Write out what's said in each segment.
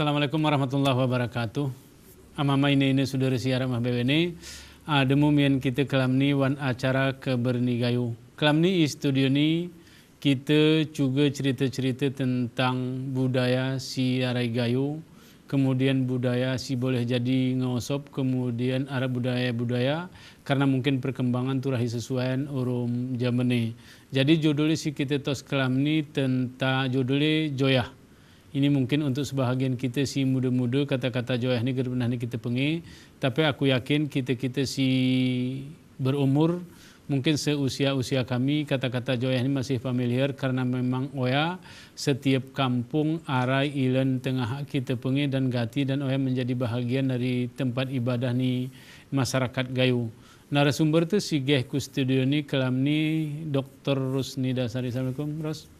Assalamualaikum warahmatullahi wabarakatuh. Amama ini saudara siara mah bewene. Demu mien kita kelamni wan acara keberni gayu. Kelamni studio ni kita juga cerita-cerita tentang budaya si arai gayu, kemudian budaya si boleh jadi ngosop, kemudian arah budaya-budaya karena mungkin perkembangan turahi sesuaian urum zaman ni. Jadi judulnya si kita tos kelamni tentang judulnya joyah. Ini mungkin untuk sebahagian kita si muda-muda kata-kata joyah ni pernah ni kita pengi, tapi aku yakin kita si berumur mungkin seusia-usia kami kata-kata joyah ni masih familiar karena memang oya setiap kampung arai ilen tengah kita pengi dan gati dan oya menjadi bahagian dari tempat ibadah ni masyarakat gayu. Narasumber tu si geh ku studio ni kelam ni Dr. Rusni Dasari. Assalamualaikum Ros.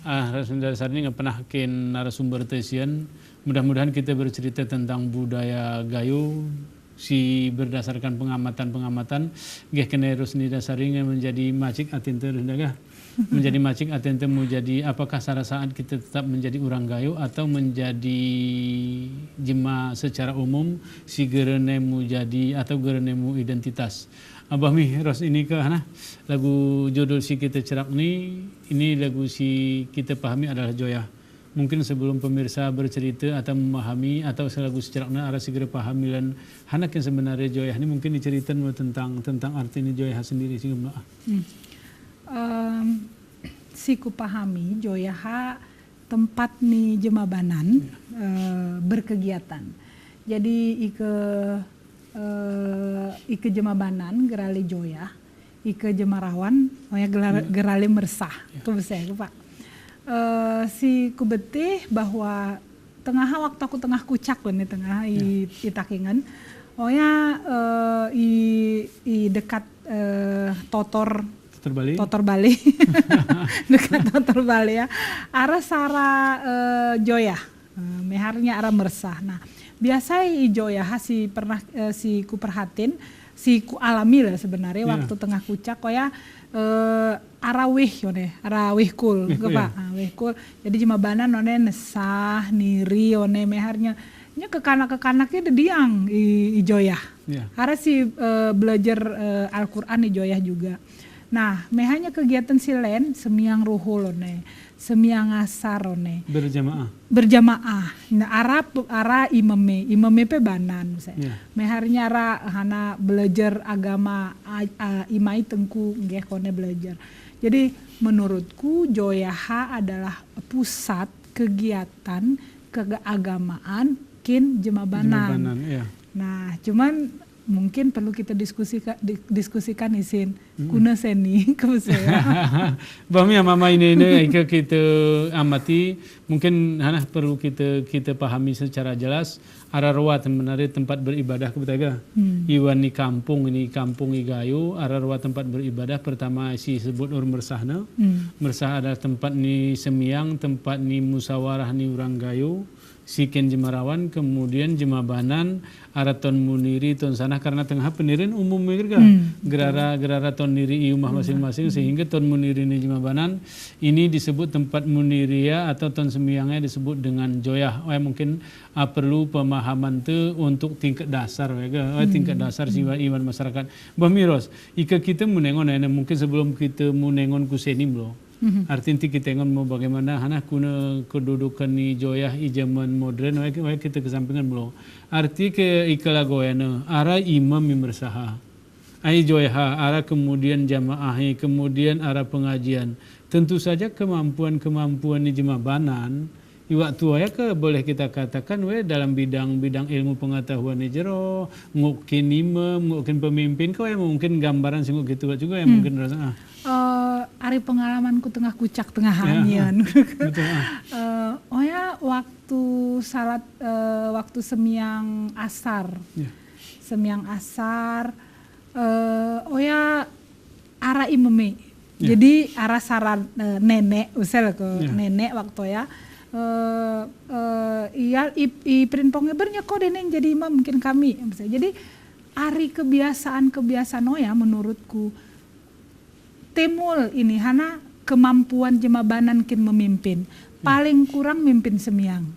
Narasumber ini nggak pernah kin narasumber tesian. Mudah-mudahan kita bercerita tentang budaya gayu si berdasarkan pengamatan-pengamatan. Geh kena Rusni Dasari menjadi macik atente rendah menjadi macik atente mau jadi apakah saat kita tetap menjadi orang gayu atau menjadi jema secara umum si gerenemu jadi atau gerenemu identitas. Abah mi Ros ini ke lagu judul si kita cerak ini lagu si kita pahami adalah joyah. Mungkin sebelum pemirsa bercerita atau memahami atau lagu secaraknya arah segera pahami dan hanak yang sebenarnya joyah ini mungkin diceritakan tentang arti ini joyah sendiri sih mbak. Si ku pahami joyah tempat ni jemabanan berkegiatan. Jadi ike jemabanan gerali joyah, ike jemarawan, gerali mersah. Itu bisa Pak. Si kubetih bahwa waktu aku tengah kucak nih tengah itakingan, dekat Totor Bali dekat Totor Bali ya arah sara joyah meharnya arah mersah. Nah biasa joyah si pernah si ku perhatin si ku alami lah sebenarnya waktu tengah kucak arawih kul Pak wihkul jadi jemabanan one nesah niri one meharnya nya kekanak-kekanaknya diang joyah. Harus si belajar Al-Qur'an joyah juga. Nah, mehanya kegiatan silen semiang ruhul semiang asar berjamaah. Nah, ara imame pe banan misalnya. Meharnya ara hana belajar agama imai tengku nggih kone belajar. Jadi menurutku joyaha adalah pusat kegiatan keagamaan kin jemabanan. Nah, cuman mungkin perlu kita diskusikan isin kuna seni kemudian. Bahmi mama ini kita amati mungkin perlu kita pahami secara jelas arah ruat sebenarnya tempat beribadah kebetulan. Iwan ni kampung igayu arah ruat tempat beribadah pertama si sebut mersahna. Mersah adalah tempat ni semiang, tempat ni musawarah ni orang gayu. Siken jemarawan kemudian jemabanan araton muniri ton sana karena tengah penirin umum gerara ton niri iumah masing-masing sehingga ton muniri ni jemabanan ini disebut tempat muniria atau ton semiangnya disebut dengan joyah. Mungkin perlu pemahaman tu untuk tingkat dasar tingkat dasar siwa iman masyarakat. Bamiros ika kita munengon mungkin sebelum kita munengon kuseni bro. Artinya kita tengok mau bagaimana kuna kedudukan ni joyah i zaman modern kita kesampingan belum. Arti ke ikala goyana ara imam bersaha. Ai joyah ara kemudian jamaah kemudian ara pengajian. Tentu saja kemampuan ni jemabanan waktu boleh kita katakan dalam bidang ilmu pengetahuan ni jero mungkin imam mungkin pemimpin mungkin gambaran singgung gitu juga mungkin rasa hari pengalamanku tengah kucak tengah hanian. Waktu salat waktu semiang asar. Semiang asar ara imame. Jadi ara saran nenek usel ke nenek waktu prinpongnya bernya kok deneng jadi imam mungkin kami. Jadi ari kebiasaan menurutku temul ini kemampuan jemabanan kin memimpin paling kurang mimpin semiang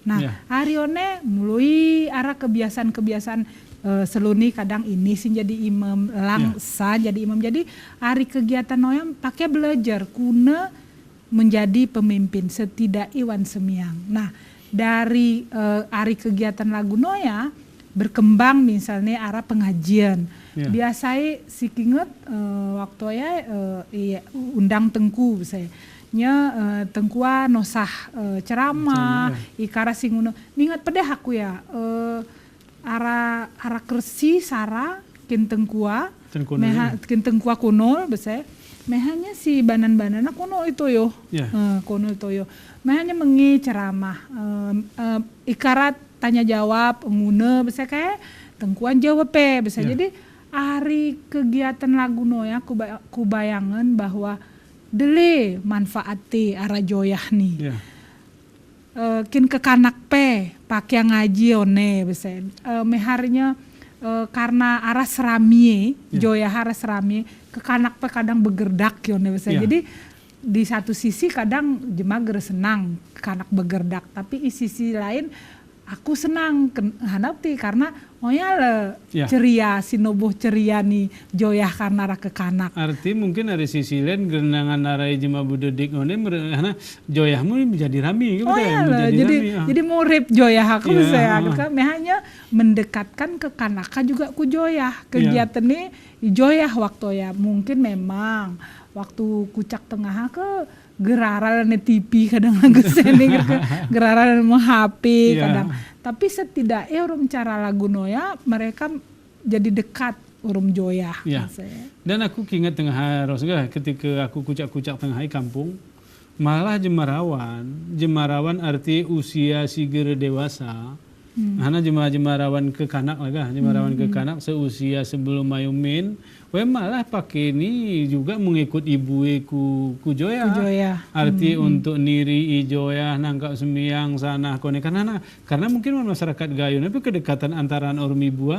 Nah, harione mulai arah kebiasaan-kebiasaan seluni kadang ini sih jadi imam langsa jadi imam. Jadi hari kegiatan noyam pakai belajar kuna menjadi pemimpin setidak iwan semiang. Nah, dari hari kegiatan lagu noya berkembang misalnya arah pengajian. Biasanya si kinget waktu ya undang tengku saya. Tengkua nosah ceramah ikara singuno ningat pedeh aku ya ara kersi sara kin tengkua meha kin tengkua kuno bese mehanya si banan-banana kuno itu yo kuno itu yo mehanya mengi ceramah ikara tanya jawab ngune bese kayak tengkuan jawab bese jadi hari kegiatan lagu no ya kubayangan bahwa dele manfaati ara joyah nih. Kin kekanak pakai ngaji one besen. Meharnya karena ara seramie, joyah ara seramie, kekanak kadang begerdak yone besen. Jadi di satu sisi kadang jemager senang kekanak begerdak, tapi di sisi lain aku senang hanapti karena ceria sinoboh ceria nih joyah karena ara kekanak. Arti mungkin dari sisi lain gerenangan arai jema budedik one karena joyahmu menjadi rami gitu jadi murid joyah aku saya hanya mendekatkan kekanakan juga ku joyah kegiatan nih joyah waktu ya mungkin memang waktu kucak tengah ke geraran TV kadang lagu seni geraran mau HP kadang tapi setidaknya orang cara lagu noya mereka jadi dekat orang joyah dan aku ingat tengah harus ketika aku kucak-kucak tengah kampung malah jemarawan arti usia sigere dewasa karena jemarawan kekanak jemarawan kekanak seusia sebelum mayumin malah pakai ini juga mengikut ibu ku joyah. Arti untuk niri joyah nangkap semiang sana kone karena mungkin masyarakat gayo tapi kedekatan antara orang ibu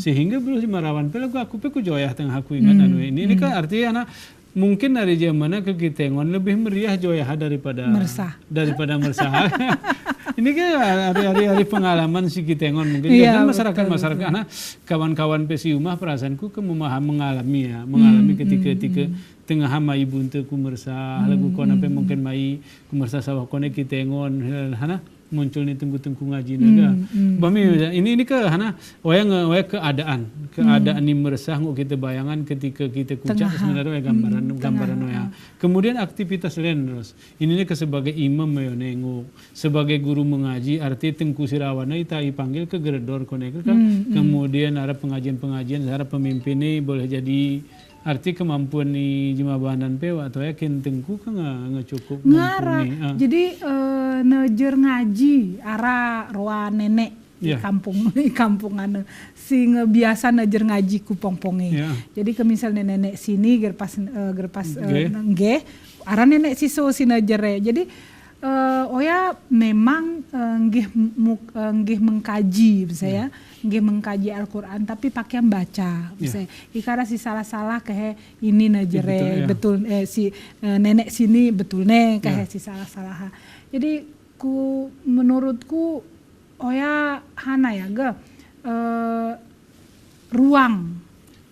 sehingga belum jemarawan aku ku joyah tengah aku ingat ini kan artinya mungkin dari zamannya ke Kitengon lebih meriah joyah daripada mersah. Ini kan hari-hari pengalaman si Kitengon mungkin masyarakat karena kawan-kawan pesiumah perasaanku mengalami ketika tengah mai bunte ku mersah lagu kona pe mungkin mai ku mersah sawah kone Kitengon muncul nih tengku ngaji naga. Bami ini ke waya keadaan ni meresah ngok kita bayangan ketika kita kucak sebenarnya gambaran waya. Kemudian aktivitas lain terus. Ini ke sebagai imam ya nengok, sebagai guru mengaji arti tengku sirawana ita dipanggil ke geredor konek kan. Kemudian ada pengajian ada pemimpin ini boleh jadi arti kemampuan ni jemabanan pewa atau yakin tengku kan nggak cukup ngara jadi nejer ngaji ara roa nenek di kampung si biasa nejer ngaji kupongponge jadi ke misalnya nenek sini gerpas nggih ara nenek siso si nejer jadi memang nggih mengkaji saya nggih mengkaji Al-Qur'an tapi pakai baca saya ikara si salah-salah kayak ini najere betul si nenek sini betul kayak si salah-salah jadi menurutku hana ya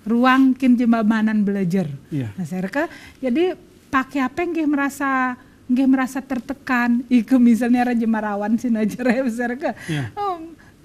ruang kin jembabanan belajar nah saya jadi pakai apa nggih merasa tertekan iku misalnya ara jemarawan sinajare besar ke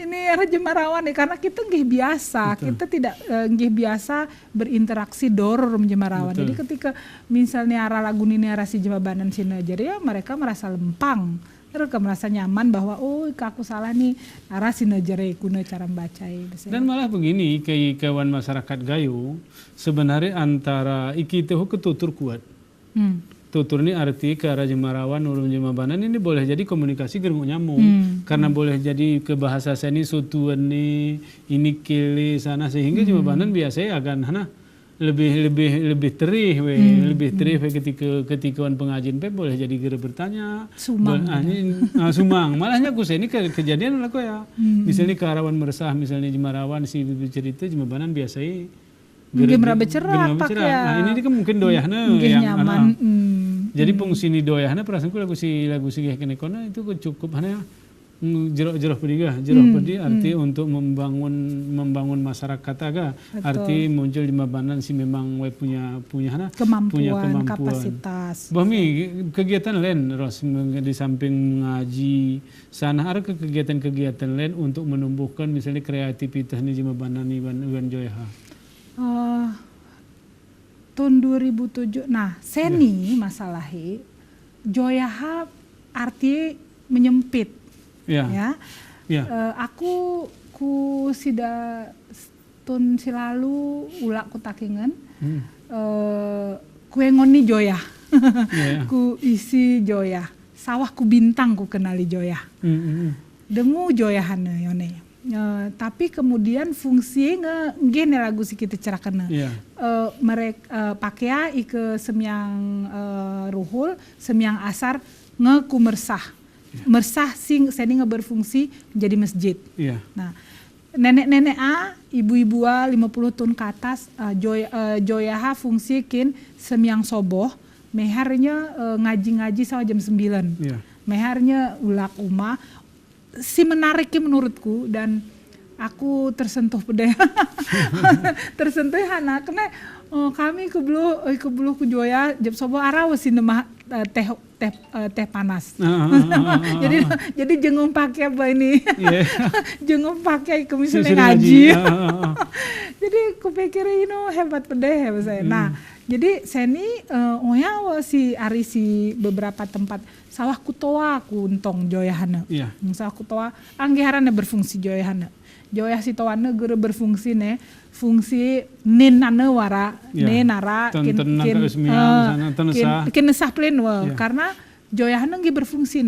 ini era jemarawan nih karena kita nggih biasa kita tidak nggih biasa berinteraksi dorong jemarawan jadi ketika misalnya ara lagu ini ara si jembabanan sinajare mereka merasa lempang mereka merasa nyaman bahwa aku salah nih ara sinajare kuna cara membaca dan malah begini kawan masyarakat gayo sebenarnya antara iki teh ketutur kuat tutur ini arti ke arah jemarawan urun jemabanan ini boleh jadi komunikasi gerung nyambung karena boleh jadi ke bahasa seni sutuan ini kili sana sehingga jemabanan biasanya akan lebih terih ketika pengajian boleh jadi gere bertanya sumang malahnya aku ini kejadian lah kok ya misalnya ke arawan meresah misalnya jemarawan si cerita jemabanan biasanya Gimana bercerak pak ya. Nah, ini kan mungkin doyahna yang nyaman. Jadi fungsi ni doyahna perasaanku lagu si kayak kene kono itu cukup hanya Jeroh pedi arti untuk membangun masyarakat aga. Arti muncul di Mabanan si memang punya kemampuan kapasitas. Bahmi kegiatan lain Ros di samping mengaji sana ada kegiatan-kegiatan lain untuk menumbuhkan misalnya kreativitas di Mabanan Iwan Joyaha. Tahun 2007 seni masalahnya Joyaha arti menyempit. Ya. Aku sida tahun silalu ulak ku takingan kue ngoni Joyah. Ku isi Joyah. Sawah ku bintang ku kenali Joyah. Dengu Joyahana yone. Tapi kemudian fungsi ngene lagu si kita cerakan. Mereka pakai ike semyang ruhul, semyang asar ku mersah. Mersah sing seni berfungsi menjadi masjid. Nah, nenek-nenek ibu-ibu 50 tahun ke atas Joyaha fungsi kin semyang soboh, meharnya ngaji-ngaji sama jam 9. Meharnya ulak umah si menariknya menurutku dan aku tersentuh pedeh. Tersentuh hana karena kami kebelu ku Joya jam soboh araw si nemah teh panas. Jadi jengum pakai apa ini? Jengum pakai ke misalnya ngaji. Jadi kupikir hebat pedeh saya. Nah, jadi seni si ari si beberapa tempat sawah kutoa ku untong Joyahana. Sawah kutoa anggiharana berfungsi Joyahana. Joyah si towana guru berfungsi fungsi ninana wara nenara kin nesah plen karena Joyahana ngi berfungsi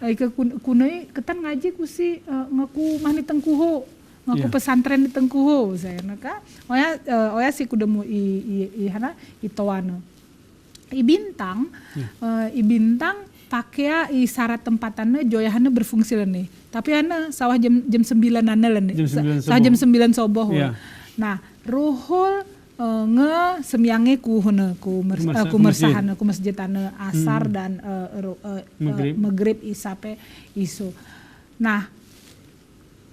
ke kunoi ketan ngaji kusi ngaku mani tengkuho ngaku pesantren di tengkuho saya naka oya si kudemu i hana i towana i bintang pakai syarat tempatannya Joyahana berfungsi nih. Tapi sawah jam 9 sawah jam 9 soboh. Nah, ruhul semyange ku mersahana ku masjidana asar dan maghrib isape isu. Nah,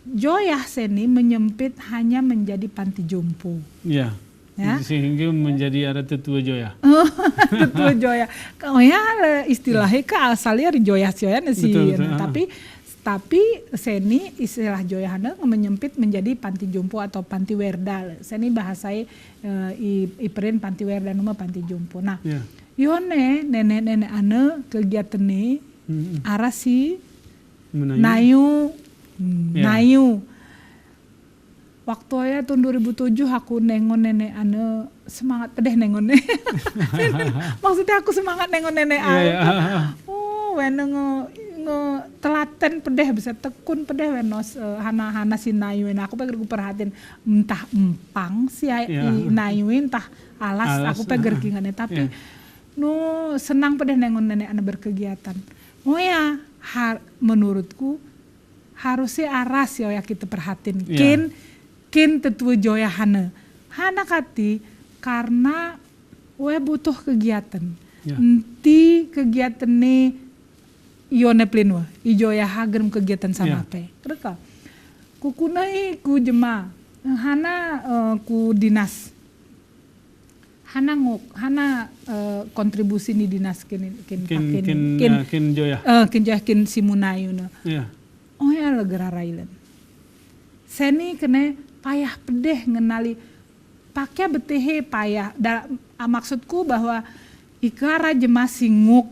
Joyah seni menyempit hanya menjadi panti jompo. Sehingga menjadi ada tetua Joyah. Tetua Joyah. Istilahnya asalnya Joyah sih. Tapi seni istilah Joyahana menyempit menjadi panti jompo atau panti werda. Seni bahasai iperin panti werda nama panti jompo. Nah, yone nenek-nenek ane kegiatan ini arasi nayu. Waktu ya tahun 2007 aku nengon nenek ane semangat pedeh nengon maksudnya aku semangat nengon nenek ane telaten pedeh bisa tekun pedeh wenos hana sinayuin aku pengen perhatiin entah empang si nayuin entah alas aku pengen kingannya tapi senang pedeh nengon nenek ane berkegiatan menurutku harusnya aras ya kita perhatiin kin tetua Joyahana hana kati karena butuh kegiatan enti kegiatan nih ione plin Joyaha gerem kegiatan sama pe kereka kukunai ku jema hana ku dinas hana kontribusi ni dinas kin Joyah kin simunayuna ya legara railen seni kene payah pedeh ngenali pakai betehe payah maksudku bahwa ikara jema singuk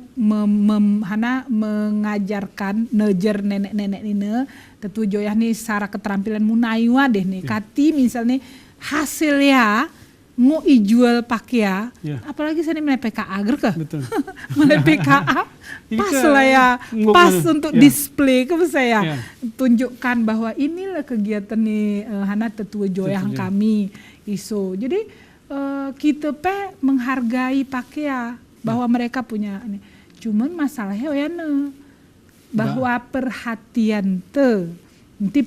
mengajarkan nejer nenek-nenek ini tetu Joyah nih secara keterampilan munaywa deh nih kati misalnya hasilnya mau ijual pakai apalagi saya mulai PKA gerke mulai PKA pas lah ya pas untuk display ke saya tunjukkan bahwa inilah kegiatan nih hana tetua Joyah kami iso jadi kita menghargai pakai bahwa mereka punya ini cuman masalahnya bahwa perhatian nanti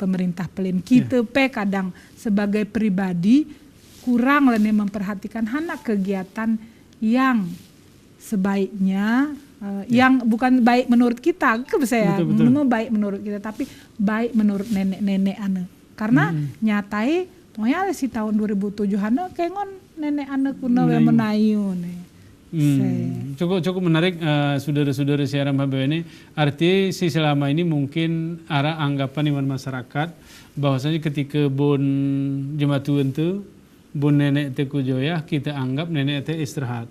pemerintah pelin kita kadang sebagai pribadi kurang lah nih memperhatikan hana kegiatan yang sebaiknya yang bukan baik menurut kita, saya betul. baik menurut kita, tapi baik menurut nenek-nenek ane. Karena nyatai, pokoknya si tahun 2007 ane kengon nenek ane kuno yang menayu nih. Cukup menarik saudara-saudara siaran HBW ini. Arti si selama ini mungkin arah anggapan iman masyarakat bahwasanya ketika bon jematuan tu bon nenek teku joyah kita anggap nenek teh istirahat.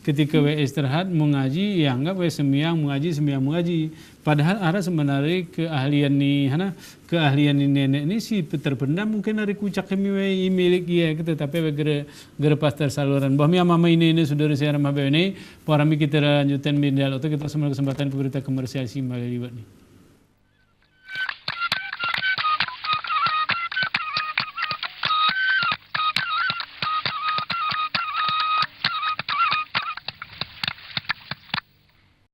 Ketika we istirahat mengaji ya anggap we sembiang mengaji. Padahal arah sebenarnya keahlian ni nenek ni si terpendam mungkin dari kucak kami we milik dia gitu, tapi we gere pas tersaluran. Bahwa mama ini saudara saya Ramah ini, para kita lanjutan dialog kita semua kesempatan berita komersial si melalui ini.